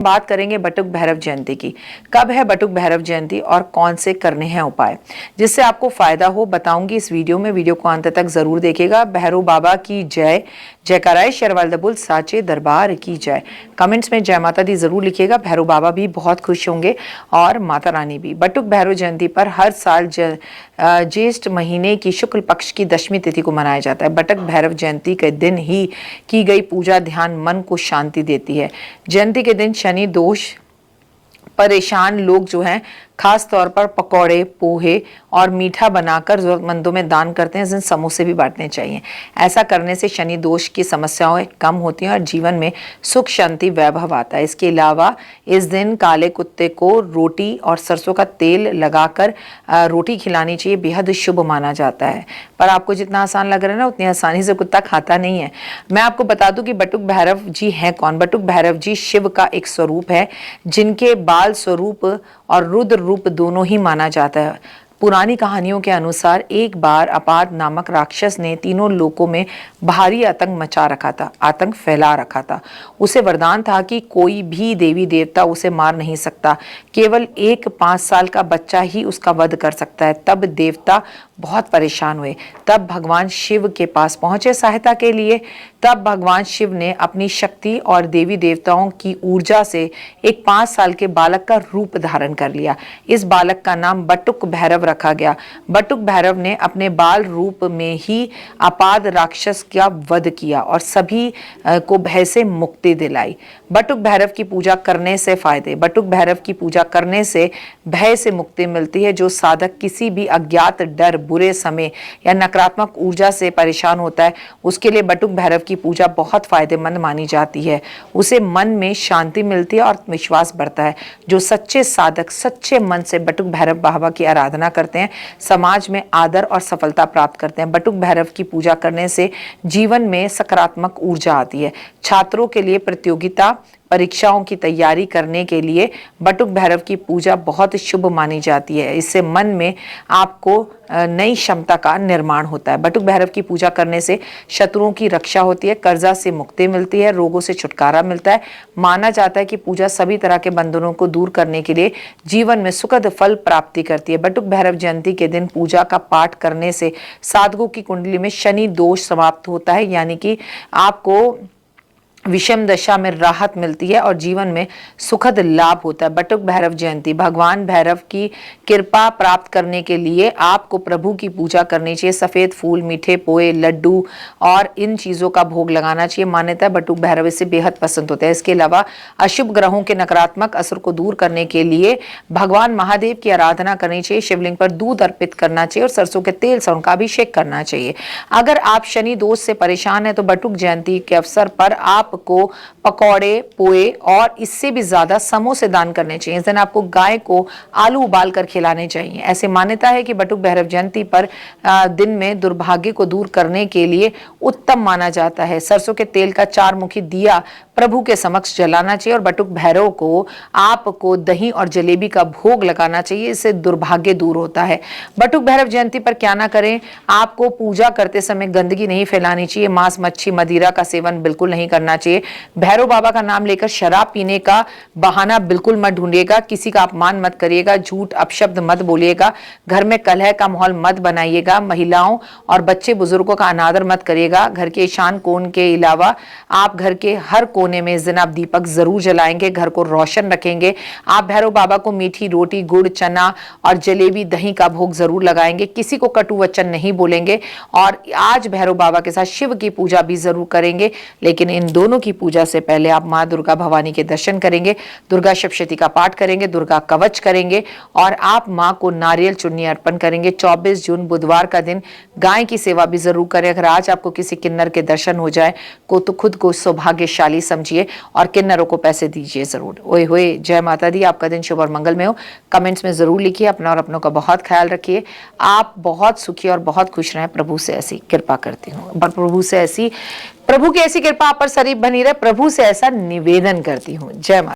बात करेंगे बटुक भैरव जयंती की। कब है बटुक भैरव जयंती और कौन से करने हैं उपाय जिससे आपको फायदा हो, बताऊंगी इस वीडियो में। वीडियो को अंत तक जरूर देखिएगा। भैरव बाबा की जय जयकाराय शेरवाल दबुल साचे दरबार की जय। कमेंट्स में जय माता दी जरूर लिखिएगा। भैरव बाबा भी बहुत खुश होंगे और माता रानी भी। बटुक भैरव जयंती पर हर साल ज्येष्ठ महीने की शुक्ल पक्ष की दशमी तिथि को मनाया जाता है। बटुक भैरव जयंती के दिन ही की गई पूजा ध्यान मन को शांति देती है। जयंती के दिन शनि दोष परेशान लोग जो हैं खास तौर पर पकौड़े, पोहे और मीठा बनाकर जरूरतमंदों में दान करते हैं। इस दिन समोसे भी बांटने चाहिए। ऐसा करने से शनि दोष की समस्याएं कम होती हैं और जीवन में सुख शांति वैभव आता है। इसके अलावा इस दिन काले कुत्ते को रोटी और सरसों का तेल लगाकर रोटी खिलानी चाहिए। बेहद शुभ माना जाता है। पर आपको जितना आसान लग रहा है ना, उतनी आसानी से कुत्ता खाता नहीं है। मैं आपको बता दूं कि बटुक भैरव जी हैं कौन। बटुक भैरव जी शिव का एक स्वरूप है, जिनके बाल स्वरूप और रुद्र रूप दोनों ही माना जाता है। पुरानी कहानियों के अनुसार एक बार अपाद नामक राक्षस ने तीनों लोकों में भारी आतंक मचा रखा था, आतंक फैला रखा था। उसे वरदान था कि कोई भी देवी देवता उसे मार नहीं सकता, केवल एक 5 साल का बच्चा ही उसका वध कर सकता है। तब देवता बहुत परेशान हुए, तब भगवान शिव के पास पहुंचे सहायता के लिए। तब भगवान शिव ने अपनी शक्ति और देवी देवताओं की ऊर्जा से एक 5 साल के बालक का रूप धारण कर लिया। इस बालक का नाम बटुक भैरव रखा गया। बटुक भैरव ने अपने बाल रूप में ही अपाद राक्षस का वध किया और सभी को भय से मुक्ति दिलाई। बटुक भैरव की पूजा करने से फायदे। बटुक भैरव की पूजा करने से भय से मुक्ति मिलती है। जो साधक किसी भी अज्ञात डर, बुरे समय या नकारात्मक ऊर्जा से परेशान होता है, उसके लिए बटुक भैरव की पूजा बहुत फायदेमंद मानी जाती है। उसे मन में शांति मिलती है और आत्मविश्वास बढ़ता है। जो सच्चे साधक सच्चे मन से बटुक भैरव बाबा की आराधना करते हैं, समाज में आदर और सफलता प्राप्त करते हैं। बटुक भैरव की पूजा करने से जीवन में सकारात्मक ऊर्जा आती है। छात्रों के लिए प्रतियोगिता परीक्षाओं की तैयारी करने के लिए बटुक भैरव की पूजा बहुत शुभ मानी जाती है। इससे मन में आपको नई क्षमता का निर्माण होता है। बटुक भैरव की पूजा करने से शत्रुओं की रक्षा होती है, कर्जा से मुक्ति मिलती है, रोगों से छुटकारा मिलता है। माना जाता है कि पूजा सभी तरह के बंधनों को दूर करने के लिए जीवन में सुखद फल प्राप्ति करती है। बटुक भैरव जयंती के दिन पूजा का पाठ करने से साधकों की कुंडली में शनि दोष समाप्त होता है, यानी कि आपको विषम दशा में राहत मिलती है और जीवन में सुखद लाभ होता है। बटुक भैरव जयंती, भगवान भैरव की कृपा प्राप्त करने के लिए आपको प्रभु की पूजा करनी चाहिए। सफेद फूल, मीठे पोए, लड्डू और इन चीजों का भोग लगाना चाहिए। मान्यता है बटुक भैरव इसे बेहद पसंद होता है। इसके अलावा अशुभ ग्रहों के नकारात्मक असर को दूर करने के लिए भगवान महादेव की आराधना करनी चाहिए। शिवलिंग पर दूध अर्पित करना चाहिए और सरसों के तेल से उनका अभिषेक करना चाहिए। अगर आप शनि दोष से परेशान है तो बटुक जयंती के अवसर पर आपको पकौड़े, पोए और इससे भी ज्यादा समोसे दान करने चाहिए। इस दिन आपको गाय को आलू उबाल कर खिलाने चाहिए। ऐसे मान्यता है कि बटुक भैरव जयंती पर दिन में दुर्भाग्य को दूर करने के लिए उत्तम माना जाता है। सरसों के तेल का 4 मुखी दिया प्रभु के समक्ष जलाना चाहिए और बटुक भैरव को आपको दही और जलेबी का भोग लगाना चाहिए। इससे दुर्भाग्य दूर होता है। बटुक भैरव जयंती पर क्या ना करें, आपको पूजा करते समय गंदगी नहीं फैलानी चाहिए। मांस, मच्छी, मदिरा का सेवन बिल्कुल नहीं करना चाहिए। भैरव बाबा का नाम लेकर शराब पीने का बहाना बिल्कुल मत ढूंढिएगा। किसी का अपमान मत करिएगा, झूठ अपशब्द मत बोलिएगा, घर में कलह का माहौल मत बनाइएगा, महिलाओं और बच्चे बुजुर्गों का अनादर मत करिएगा। घर के ईशान कोण के अलावा आप घर के हर कोने में इस दिन आप दीपक जरूर जलाएंगे, घर को रोशन रखेंगे। आप भैरव बाबा को मीठी रोटी, गुड़, चना और जलेबी, दही का भोग जरूर लगाएंगे। किसी को कटु वचन नहीं बोलेंगे और आज भैरव बाबा के साथ शिव की पूजा भी जरूर करेंगे। लेकिन इन दोनों की पूजा से पहले आप मां दुर्गा भवानी के दर्शन करेंगे, दुर्गा सप्तशती का पाठ करेंगे, दुर्गा कवच करेंगे और आप मां को नारियल चुन्नी अर्पण करेंगे। 24 जून बुधवार का दिन गाय की सेवा भी जरूर करें। अगर आज आपको किसी किन्नर के दर्शन हो जाए तो खुद को सौभाग्यशाली समझिए और किन्नरों को पैसे दीजिए जरूर। ओए होए, जय माता दी। आपका दिन शुभ और मंगलमय हो। कमेंट्स में जरूर लिखिए। अपना और अपनों का बहुत ख्याल रखिए। आप बहुत सुखी और बहुत खुश रहें। प्रभु से ऐसी कृपा करती हूँ, प्रभु की ऐसी कृपा आप पर सदैव बनी रहे। प्रभु से ऐसा निवेदन करती हूँ। जय माता।